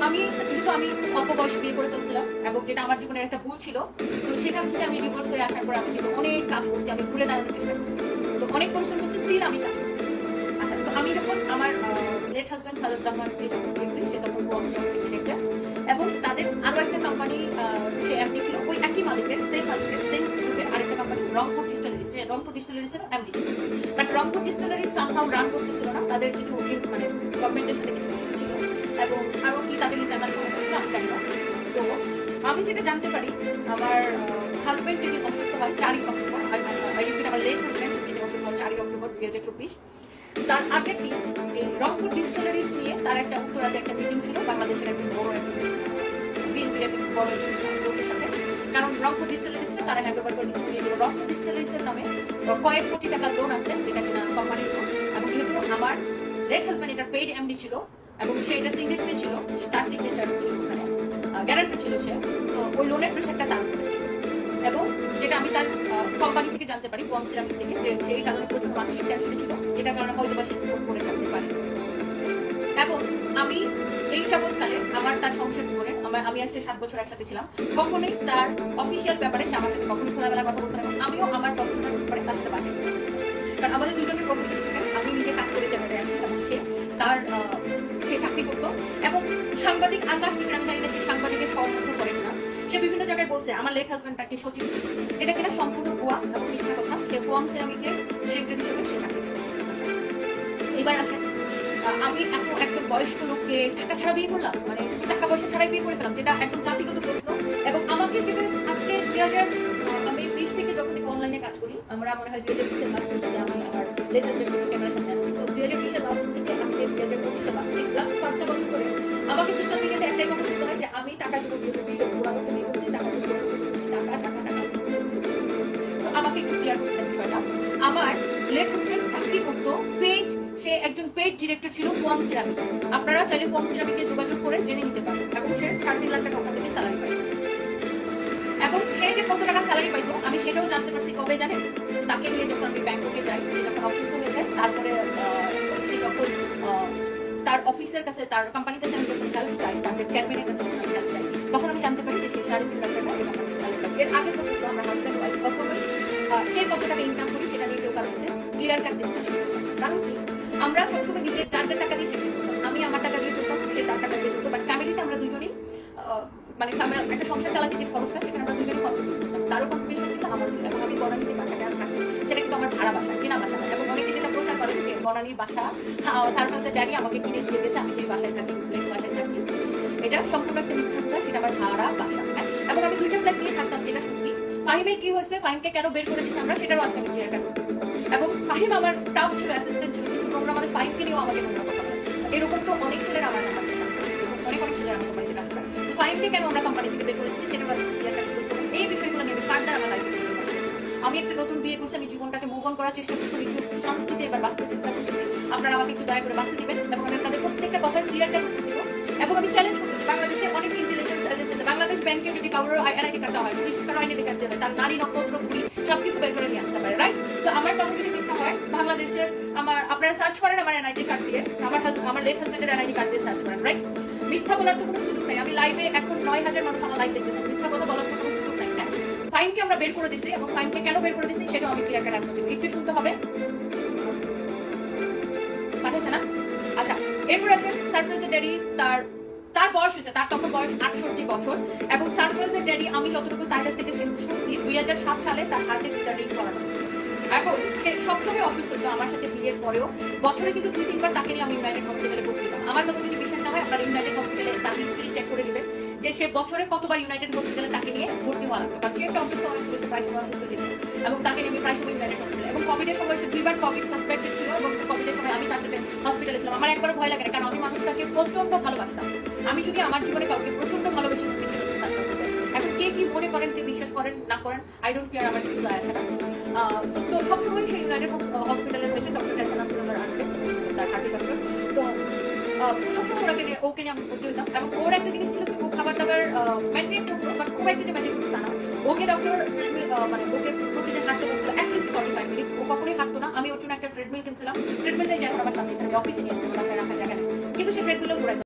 আমি যেহেতু আমি অল্প বয়সে বিয়ে করে ফেলছিলাম এবং যেটা আমার জীবনের একটা ভুল ছিল, তো সেখান থেকে আমি ডিভোর্স হয়ে আসার পর আমি কিন্তু অনেক কাজ করছি, আমি ঘুরে দাঁড়ানোর চেষ্টা করছি, তো অনেক পরিশ্রম করছি, স্টিল আমি কাজ করছি। আচ্ছা, তো আমি যখন আমার লেট হাজব্যান্ড সাদত রহমানকে যখন বিয়ে করি, সে তখন ডিরেক্টর এবং তাদের আরো একটা কোম্পানি, সে এমডি ছিল, ওই একই মালিকের সেম গ্রুপের আরেকটা কোম্পানি রংপুর ডিস্টিলারি, সে রংপুর ডিস্টিলারিজের এমডি ছিল। But Rangpur distillery somehow run করতেছিল না, তাদের কিছু মানে গভর্নমেন্টের সাথে কিছু ইস্যু ছিল এবং আরো কি তাদের ইন্টারনাল সমস্যা ছিল, আমি জানি না। তো আমি যেটা জানতে পারি, আমার হাজব্যান্ড যেদিন অসুস্থ হয় 4ই অক্টোবর, আমার লেট হাজব্যান্ড যেদিন অসুস্থ হয় 4ই অক্টোবর 2024, তার আগের দিন রংপুর ডিস্টিলারিজ নিয়ে তার একটা উত্তরাতে একটা মিটিং ছিল বাংলাদেশের একজন বড় বিএনপির একজন বড় লোকের সাথে। কারণ রংপুর ডিস্টিলারিজ তারা হ্যান্ড ওভার করে দিয়েছিল রংপুর ডিস্টিলারিজের নামে কয়েক কোটি টাকা লোন আছে, যেটা কিনা কোম্পানির লোন, এবং যেহেতু আমার লেট হাজব্যান্ড এটা পেইড এমডি ছিল এবং সে এটা সিগনেচারি ছিল, তার সিগনেচার ছিল ওখানে, গ্যারান্টি ছিল সে, তো ওই লোনের প্রেশারটা তার উপরে ছিল। এবং যেটা আমি তার কোম্পানি থেকে জানতে পারি, বন সিরামিক থেকে, যে সেই কারণে প্রচুর মানসিক টেনশনে ছিল, যেটার কারণে হয়তো বা সে স্ট্রোক করে থাকতে পারে। এবং আমি এই যাবৎকালে আমার তার সংসার জীবনে আমি আজকে 7 বছর একসাথে ছিলাম, কখনোই তার অফিসিয়াল ব্যাপারে সে আমার সাথে কখনোই খোলামেলা কথা বলতে না, আমিও আমার প্রফেশনাল ব্যাপারে তার সাথে বাসায় ছিলাম। কারণ আমাদের দুজনের প্রফেশন ডিফারেন্ট, আমি নিজে কাজ করে ক্যামেরায় আসি এবং সে চাকরি করতো। এবং সাংবাদিক আকাশ দিকে আমি জানি না সে সাংবাদিকের সম্মত করে কিনা, সে বিভিন্ন জায়গায় বলছে আমার লেট হাজব্যান্ড তাকে সচিব ছিল, যেটা কিনা সম্পূর্ণ ভুয়া এবং মিথ্যা কথা। সে ফোন সিরামিকের ডিরেক্টর হিসেবে সে চাকরি করতো। এবার আসে, আমি এত একজন বয়স্ক লোককে টাকা ছাড়া বিয়ে করলাম, মানে টাকা পয়সা ছাড়াই বিয়ে করে ফেলাম, যেটা একদম জাতিগত প্রশ্ন। এবং আমাকে যেটা আজকে 2000 আমি 20 থেকে যখন থেকে অনলাইনে কাজ করি, আমরা মনে হয় 2020 লাস্ট থেকে আমি আমার লেটেস্ট ক্যামেরার সামনে আসছি, তো 2020 লাস্ট থেকে আজকে 2025 লাস্ট 5টা বছর ধরে আমাকে সোশ্যাল মিডিয়াতে একটাই কথা শুনতে হয় যে আমি টাকা জন্য বিয়ে পুরানোকে বিয়ে করছি, টাকা তো আমাকে একটু ক্লিয়ার করতে বিষয়টা। আমার লেট হাজব্যান্ড চাকরি করতো পেইড, সে একজন পেইড ডিরেক্টর ছিল ফোন সিরামিক। আপনারা চাইলে ফোন সিরামিকে যোগাযোগ করে জেনে নিতে পারেন। এবং সে 3.5 লাখ টাকা ওখান থেকে স্যালারি পাইত। এবং সে যে কত টাকা স্যালারি পাইতো আমি সেটাও জানতে পারছি কবে জানেন, তাকে নিয়ে যখন আমি ব্যাংককে যাই, সে যখন অসুস্থ হয়ে যায়, তারপরে সে যখন তার অফিসের কাছে, তার কোম্পানির কাছে আমি যখন হেল্প চাই, তাদের চেয়ারম্যানের কাছে যখন আমি হেল্প চাই, তখন আমি জানতে পারি যে সে 3.5 লাখ টাকা এই কোম্পানির স্যালারি পায়। এর আগে পর্যন্ত আমরা হাজব্যান্ড ওয়াইফ কখনোই কে কত টাকা ইনকাম করি সেটা নিয়ে কেউ কারোর সাথে ক্লিয়ার কাট ডিসকাশন করতাম। কারণ কি, আমরা সবসময় নিজের যার টাকা দিয়ে শেষ করতাম, আমি আমার টাকা দিয়ে চলতাম, সে তার টাকা দিয়ে চলতো, বাট ফ্যামিলিতে আমরা দুজনেই মানে একটা সংসার চালাতে যে খরচটা সেখানে আমরা দুজনেই কন্ট্রিবিউট করতাম, তারও কন্ট্রিবিউশন ছিল, আমারও ছিল। এবং আমি বনানী যে বাসাটা থাকি সেটা কিন্তু আমার ভাড়া বাসা, কেনা বাসা না। এবং অনেকে যেটা প্রচার করেন যে বনানীর বাসা সারফাসের ড্যাডি আমাকে কিনে দিয়ে গেছে, আমি সেই বাসায় থাকি, ডুপ্লেক্স বাসায় থাকি, এটা সম্পূর্ণ একটা মিথ্যা কথা, সেটা আমার ভাড়া বাসা। এবং আমি 2টা ফ্ল্যাট নিয়ে থাকতাম, যেটা সত্যি। ফাহিমের কি হয়েছে, ফাহিমকে কেন বের করে দিচ্ছে আমরা, সেটারও আজকে আমি ক্লিয়ার কাট করতে। এবং ফাহিম আমার স্টাফ ছিল, অ্যাসিস্ট্যান্ট ছিল, কিছু নোংরা মানুষ ফাহিমকে নিয়েও আমাকে নোংরা কথা বলে। এরকম তো অনেক ছেলেরা আমার নাম্বার অনেক ছেলেরা আমার কোম্পানিতে কাজ করে। তো ফাহিমকে কেন আমরা কোম্পানি থেকে বের করে দিচ্ছি সেটারও আজকে ক্লিয়ার কাট করতে। এই বিষয়গুলো নিয়ে ফার্দার আমার লাইফে আমি একটা নতুন বিয়ে করছি, আমি জীবনটাকে মুভ অন করার চেষ্টা করছি, একটু শান্তিতে এবার বাঁচতে চেষ্টা করতেছি। আপনারা আমাকে একটু দয়া করে বাঁচতে দিবেন এবং আমি আপনাদের প্রত্যেকটা কথা ক্লিয়ার কাট করতে দিব। এবং আমি চ্যালেঞ্জ করতেছি, বাংলাদেশে অনেক ইন্টেলিজেন্স এজেন্সি আছে, বাংলাদেশ ব্যাংকে যদি কারোর এনআইডি কার্ডটা হয়, পুলিশ কারো আইডেন্টি কার্ড দেবে, তার নারী নক্ষত্র ঘুরি সবকিছু বের করে নিয়ে আসতে পারে, রাইট? তো আমার কথা যদি মিথ্যা হয়, বাংলাদেশের আপনারা সার্চ করেন আমার এনআইডি কার্ড দিয়ে, আমার লেট হাজব্যান্ডের এনআইডি কার্ড দিয়ে সার্চ করেন, রাইট? মিথ্যা বলার তো কোনো সুযোগ নেই। আমি লাইভে এখন 9000 মানুষ আমার লাইভ দেখতেছে, মিথ্যা কথা বলার কোনো সুযোগ নাই। হ্যাঁ, ফাইমকে আমরা বের করে দিছি এবং ফাইমকে কেন বের করে দিছি সেটাও আমি ক্লিয়ার কাট আনসার দেব, একটু শুনতে হবে, পাঠাইছে না? আচ্ছা, এরপর আসেন সারফ্রাজের ড্যাডি, তার বয়স হয়েছে, তার তখন বয়স 68 বছর। এবং সারফ্রাজের ড্যাডি, আমি যতটুকু তার কাছ থেকে শুনছি, 2007 সালে তার হার্টে রিং করানো হয়েছে। এখন সে সবসময় অসুস্থ ছিল, আমার সাথে বিয়ের পরেও বছরে কিন্তু 2-3 বার তাকে নিয়ে আমি ইউনাইটেড হসপিটালে ভর্তি হতাম। আমার কথা যদি বিশ্বাস না হয়, আপনারা ইউনাইটেড হসপিটালে তার হিস্ট্রি চেক করে নেবেন যে সে বছরে কতবার ইউনাইটেড হসপিটালে তাকে নিয়ে ভর্তি হওয়া লাগতো, কারণ সে একটা অসুস্থ অনেক ছিল, সে প্রায় সময় অসুস্থ ছিল এবং তাকে নিয়ে প্রায় সময় ইউনাইটেড হসপিটালে। এবং কোভিডের সময় সে 2বার কোভিড সাসপেক্টেড ছিল এবং কোভিডের সময় আমি তার সাথে হসপিটালে ছিলাম। আমার একবার ভয় লাগে না, কারণ আমি মানুষটাকে প্রচন্ড ভালোবাসতাম। আমি যদি আমার জীবনে কাউকে প্রচন্ড ভালোবেসে থাকি, সেটা হচ্ছে সারফ্রাজ। এখন কে কি মনে করেন, কে বিশ্বাস করেন না করেন, আই ডোন্ট কেয়ার, আমার কিছু যায় আসে না। তো সবসময় সেই ইউনাইটেড হসপিটালের পেশেন্ট ডক্টর হাসান আসলামের আনবে, তার হার্টের ডক্টর। তো সবসময় ওকে নিয়ে আমি ভর্তি হতাম। এবং ওর একটা জিনিস ছিল কি, ও খাবার দাবার মেনটেন করতো, বাট খুব একটা মেনটেন করতো না। ওকে ডক্টর মানে ওকে প্রতিদিন হাঁটতে বলছিল অ্যাটলিস্ট 45 মিনিট, ও কখনোই হাঁটতো না। আমি ওর জন্য একটা ট্রেডমিল কিনছিলাম, ট্রেডমিলটাই যেমন আমার সামনে অফিসে নিয়ে আসতো, বাসায় রাখার জায়গা নেই, কিন্তু সে ট্রেডমিলও দৌড়াইতো।